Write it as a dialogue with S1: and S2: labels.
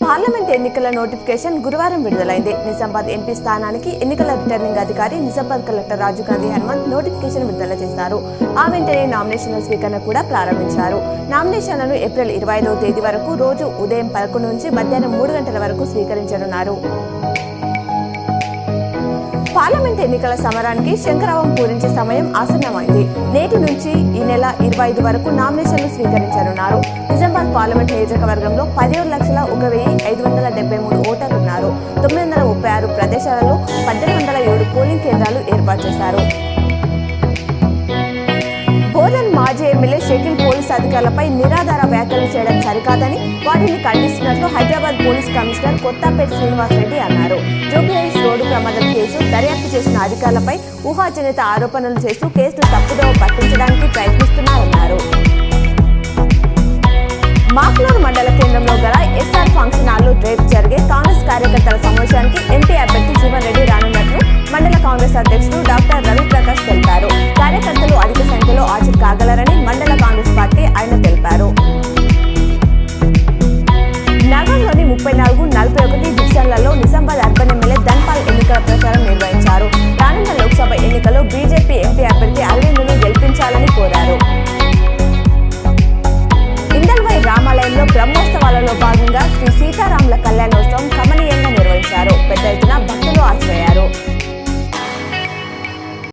S1: Parliament ఎన్నికల notification గురువారం విడుదలైంది. నిజామాబాద్ ఎంపీ స్థానానికి ఎన్నికల రిటర్నింగ్ అధికారి నిజామాబాద్ కలెక్టర్ రాజీవ్ గాంధీ హనుమంత్ నోటిఫికేషన్ విడుదల చేశారు. ఆ వెంటనే నామినేషన్ల స్వీకరణ కూడా ప్రారంభించారు. నామినేషన్లను ఏప్రిల్ 25వ తేదీ వరకు రోజు ఉదయం 11 నుంచి మధ్యాహ్నం 3 గంటల వరకు స్వీకరించనున్నారు. పార్లమెంట్ ఎన్నికల సమరానికి శంఖరావం పూరించే సమయం ఆసన్నమైంది. నేటి నుంచి ఈ నెల 25 వరకు నామినేషన్లు స్వీకరించనున్నారు. నిజామాబాద్ పార్లమెంట్ నియోజకవర్గంలో 17,05,573 ఓటర్లున్నారు. 936 ప్రదేశాలలో 1807 పోలింగ్ కేంద్రాలు ఏర్పాటు చేశారు. బోధన్ మాజీ ఎమ్మెల్యే షకీల్ పోలీసు అధికారులపై నిరాధార వ్యాఖ్యలు చేయడం సరికాదని వాటిని ఖండిస్తున్నట్లు హైదరాబాద్ పోలీస్ కమిషనర్ కొత్తపేట శ్రీనివాసరెడ్డి అన్నారు. జూబ్లీహిల్స్ రోడ్డు ప్రమాదం కేసు దర్యాప్తు చేసిన అధికారులపై ఊహాజనిత ఆరోపణలు చేస్తూ కేసును తప్పుదోవ పట్టించడానికి ప్రయత్నిస్తున్నారన్నారు. మాక్లూరు మండల కేంద్రంలో గల ఎస్ఆర్ ఫంక్షన్ హాల్లో రేపు జరిగే కాంగ్రెస్ కార్యకర్తల సమావేశానికి ఎంపీ అభ్యర్థి జీవన్ రెడ్డి రానున్నట్లు మండల కాంగ్రెస్ అధ్యక్షుడు డాక్టర్ రవిప్రకాష్ తెలిపారు. కార్యకర్తలు అధిక సంఖ్యలో హాజరు కాగలరని మండల కాంగ్రెస్ పార్టీ ఆయన తెలిపారు. నగరంలోని 34, 41 డివిజన్లలో నిజామాబాద్ అర్బన్ ఎమ్మెల్యే ధన్పాల్ ఎన్నికల ప్రచారం నిర్వహించారు. రానున్న లోక్సభ ఎన్నికల్లో బీజేపీ ఎంపీ అభ్యర్థి అరవింద్ను గెలిపించాలని కోరారు. ఇందల్వై రామాలయంలో బ్రహ్మోత్సవాలలో భాగంగా శ్రీ సీతారాముల కళ్యాణోత్సవం కమనీయంగా నిర్వహించారు. పెద్ద ఎత్తున భక్తులు హాజరయ్యారు.